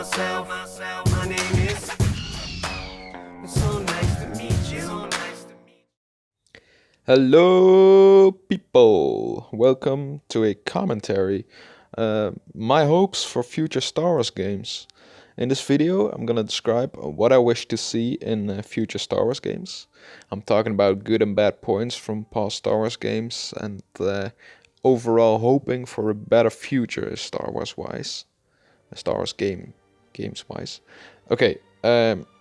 myself. My name is. It's so nice to meet you. Hello, people! Welcome to a commentary. My hopes for future Star Wars games. In this video, I'm gonna describe what I wish to see in future Star Wars games. I'm talking about good and bad points from past Star Wars games and overall hoping for a better future Star Wars wise, Star Wars games wise. Okay,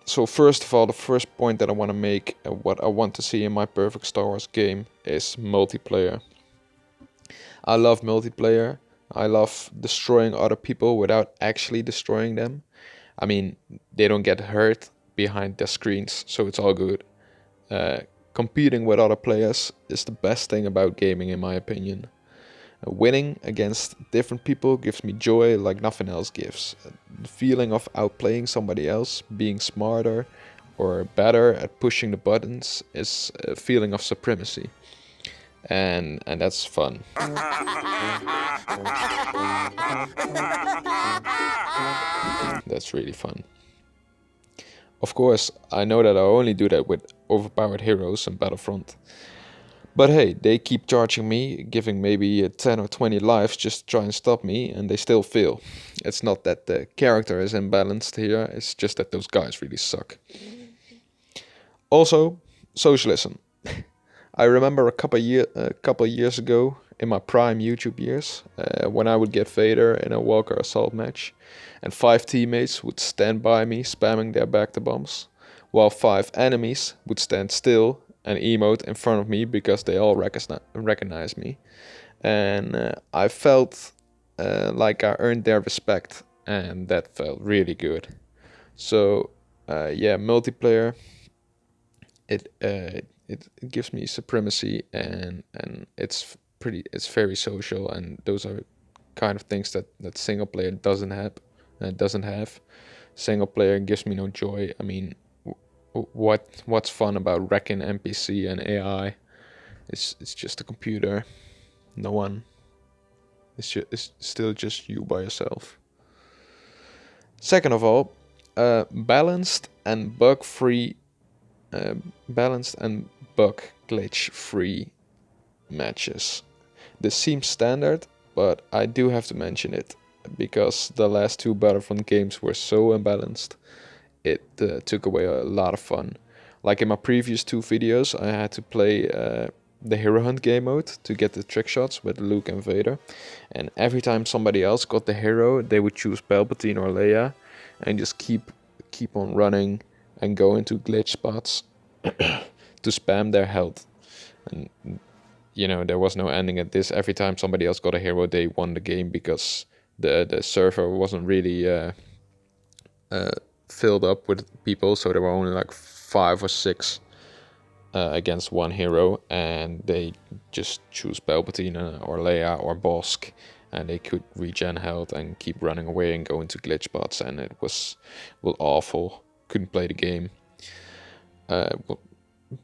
so first of all, the first point that I want to make, what I want to see in my perfect Star Wars game is multiplayer. I love multiplayer. I love destroying other people without actually destroying them. I mean, they don't get hurt behind their screens, so it's all good. Competing with other players is the best thing about gaming, in my opinion. Winning against different people gives me joy like nothing else gives. The feeling of outplaying somebody else, being smarter or better at pushing the buttons is a feeling of supremacy. And that's fun. That's really fun. Of course, I know that I only do that with overpowered heroes in Battlefront. But hey, they keep charging me, giving maybe 10 or 20 lives just to try and stop me, and they still fail. It's not that the character is imbalanced here, it's just that those guys really suck. Also, socialism. I remember a couple years ago, in my prime YouTube years, when I would get Vader in a Walker assault match, and 5 teammates would stand by me spamming their back-to-bombs, while 5 enemies would stand still and emote in front of me because they all recognize me. And I felt like I earned their respect, and that felt really good. So yeah, multiplayer, it gives me supremacy, and it's very social, and those are kind of things that single player doesn't have. Single player gives me no joy. I mean, what's fun about wrecking NPC and AI? It's just a computer. No one. It's still just you by yourself. Second of all, balanced and bug glitch free matches. This seems standard, but I do have to mention it because the last 2 Battlefront games were so imbalanced. It took away a lot of fun. Like in my previous 2 videos, I had to play the Hero Hunt game mode to get the trick shots with Luke and Vader. And every time somebody else got the hero, they would choose Palpatine or Leia and just keep on running and go into glitch spots to spam their health. And you know, there was no ending at this. Every time somebody else got a hero, they won the game because the server wasn't really filled up with people, so there were only like 5 or 6 against one hero, and they just choose Palpatine or Leia or Bosk, and they could regen health and keep running away and go into glitch spots, and it was awful. Couldn't play the game.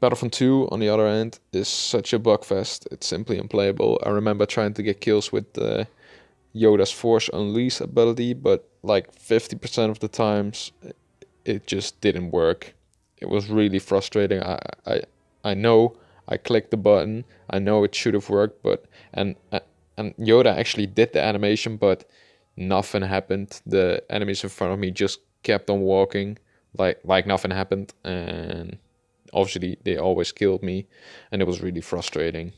Battlefront 2, on the other hand, is such a bugfest. It's simply unplayable. I remember trying to get kills with Yoda's Force Unleashed ability, but like 50% of the times it just didn't work. It was really frustrating. I know I clicked the button. I know it should have worked, but and Yoda actually did the animation, but nothing happened. The enemies in front of me just kept on walking like nothing happened, and obviously they always killed me, and it was really frustrating.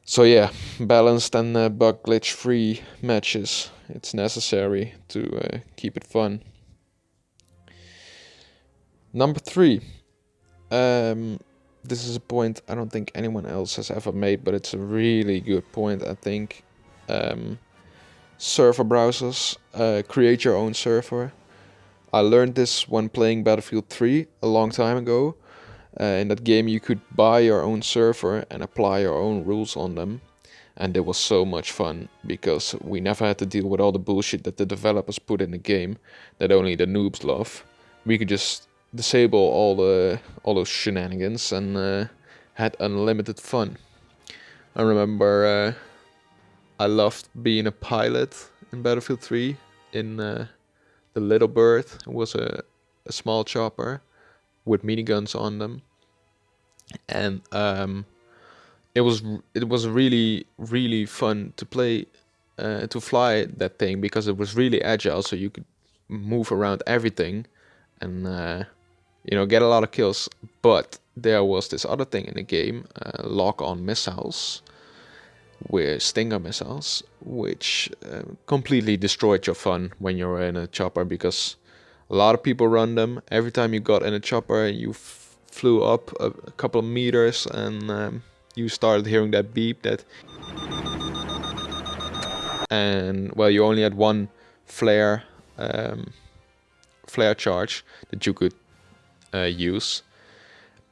So yeah, balanced and bug glitch free matches. It's necessary to keep it fun. Number 3. This is a point I don't think anyone else has ever made, but it's a really good point, I think. Server browsers. Create your own server. I learned this when playing Battlefield 3 a long time ago. In that game you could buy your own server and apply your own rules on them. And it was so much fun, because we never had to deal with all the bullshit that the developers put in the game that only the noobs love. We could just disable all those shenanigans and had unlimited fun. I remember I loved being a pilot in Battlefield 3 in the little bird was a small chopper with miniguns on them, and it was really fun to play, to fly that thing, because it was really agile, so you could move around everything and get a lot of kills. But there was this other thing in the game, lock-on missiles, with Stinger missiles, which completely destroyed your fun when you're in a chopper, because a lot of people run them. Every time you got in a chopper, you flew up a couple of meters, and you started hearing that beep, and well, you only had one flare flare charge that you could use,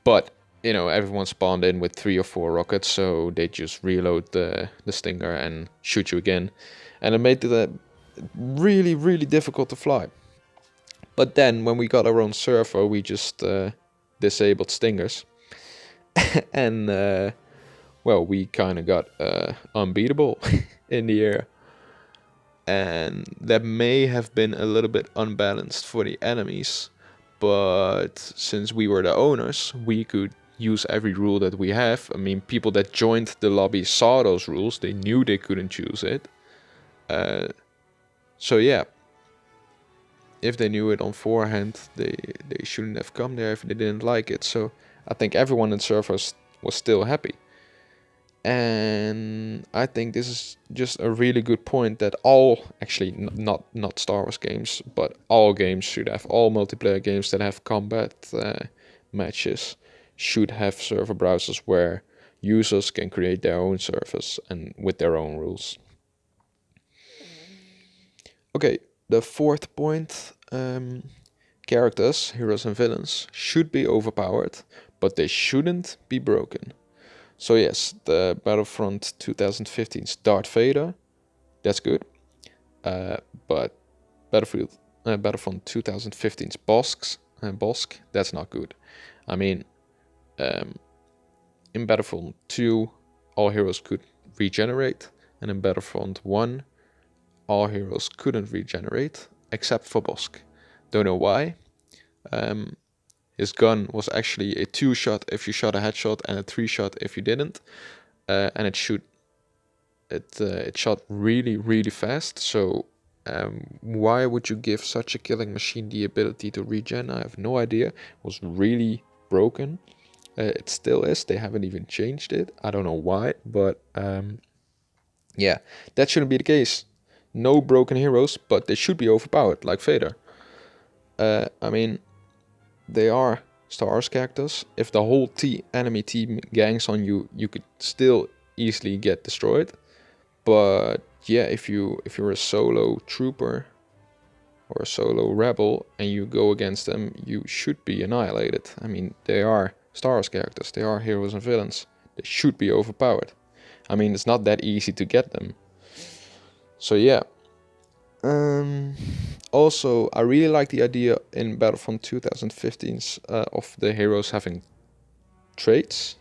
but everyone spawned in with 3 or 4 rockets, so they just reload the Stinger and shoot you again, and it made it really difficult to fly. But then when we got our own server, we just disabled Stingers, and well, we kind of got unbeatable in the air, and that may have been a little bit unbalanced for the enemies, but since we were the owners, we could use every rule that we have. I mean, people that joined the lobby saw those rules, they knew they couldn't choose it. So yeah, if they knew it on forehand, they shouldn't have come there if they didn't like it. So I think everyone in the servers was still happy. And I think this is just a really good point, that all, actually not Star Wars games, but all games should have, all multiplayer games that have combat matches should have server browsers where users can create their own servers and with their own rules. Okay, the fourth point, characters, heroes and villains, should be overpowered, but they shouldn't be broken. So yes, the Battlefront 2015's Darth Vader, that's good. But Battlefront 2015's Bosk, that's not good. I mean, in Battlefront 2, all heroes could regenerate, and in Battlefront 1, all heroes couldn't regenerate, except for Bosk. Don't know why. His gun was actually a 2-shot if you shot a headshot, and a 3-shot if you didn't, and it shot really fast. So why would you give such a killing machine the ability to regen? I have no idea. It was really broken. It still is. They haven't even changed it. I don't know why, but yeah, that shouldn't be the case. No broken heroes, but they should be overpowered, like Vader. I mean, they are Star Wars characters. If the whole enemy team gangs on you, you could still easily get destroyed. But yeah, if you're a solo trooper or a solo rebel and you go against them, you should be annihilated. I mean, they are Star Wars characters. They are heroes and villains. They should be overpowered. I mean, it's not that easy to get them. So yeah. Also, I really like the idea in Battlefront 2015's of the heroes having traits.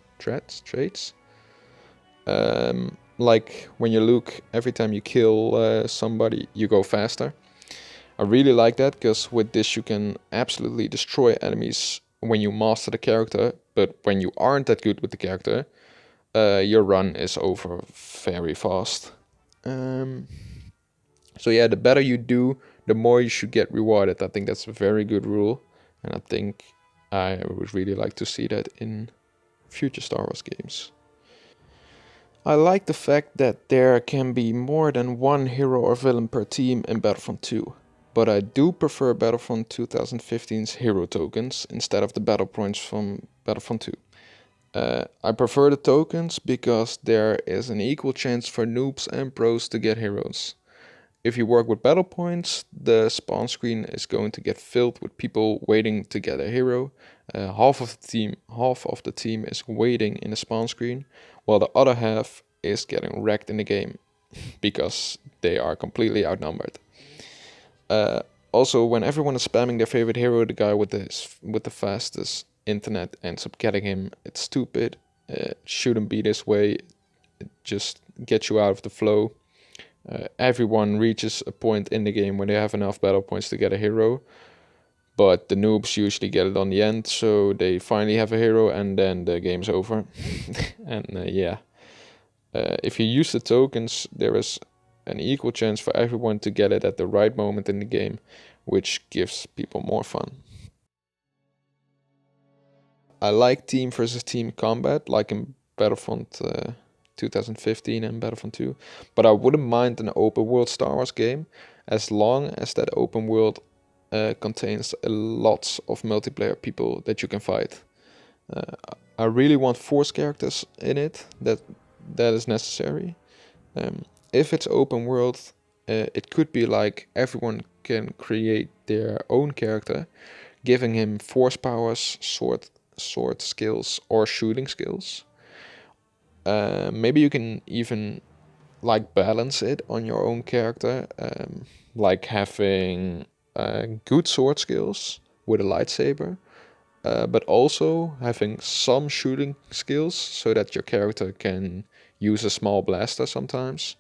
Like when you look, every time you kill somebody, you go faster. I really like that, because with this you can absolutely destroy enemies when you master the character, but when you aren't that good with the character, your run is over very fast. So yeah, the better you do, the more you should get rewarded. I think that's a very good rule, and I think I would really like to see that in future Star Wars games. I like the fact that there can be more than one hero or villain per team in Battlefront 2, but I do prefer Battlefront 2015's hero tokens instead of the battle points from Battlefront 2. I prefer the tokens because there is an equal chance for noobs and pros to get heroes. If you work with battle points, the spawn screen is going to get filled with people waiting to get a hero. Half of the team is waiting in the spawn screen, while the other half is getting wrecked in the game because they are completely outnumbered. Also, when everyone is spamming their favorite hero, the guy with the fastest internet ends up getting him. It's stupid. It shouldn't be this way. It just gets you out of the flow. Everyone reaches a point in the game where they have enough battle points to get a hero, but the noobs usually get it on the end, so they finally have a hero and then the game's over. And yeah, if you use the tokens, there is an equal chance for everyone to get it at the right moment in the game, which gives people more fun. I like team versus team combat, like in Battlefront 2015 and Battlefront 2, but I wouldn't mind an open world Star Wars game as long as that open world contains lots of multiplayer people that you can fight. I really want Force characters in it. That is necessary. If it's open world, it could be like everyone can create their own character, giving him Force powers, sword skills, or shooting skills. Maybe you can even like balance it on your own character, like having good sword skills with a lightsaber, but also having some shooting skills so that your character can use a small blaster sometimes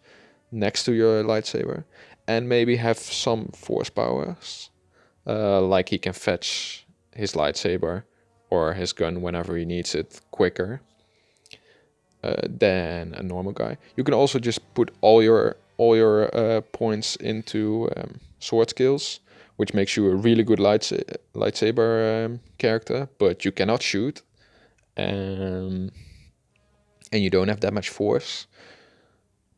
next to your lightsaber, and maybe have some force powers, like he can fetch his lightsaber or his gun whenever he needs it quicker than a normal guy. You can also just put all your points into sword skills, which makes you a really good lightsaber character, but you cannot shoot, and you don't have that much force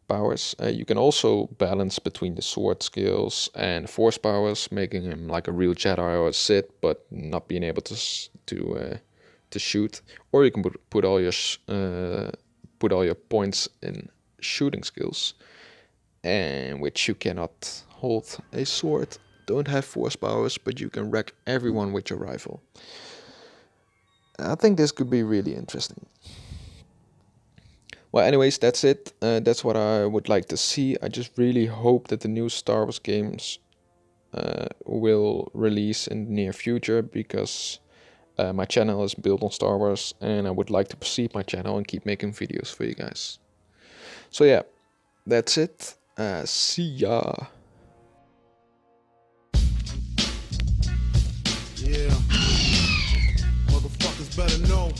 powers. You can also balance between the sword skills and force powers, making him like a real Jedi or a Sith, but not being able to shoot. Or you can put all your points in shooting skills, and which you cannot hold a sword, don't have force powers, but you can wreck everyone with your rifle. I think this could be really interesting. Well, anyways, that's it. That's what I would like to see. I just really hope that the new Star Wars games will release in the near future, because my channel is built on Star Wars and I would like to proceed my channel and keep making videos for you guys. So yeah, that's it. See ya. Yeah. Motherfuckers better know.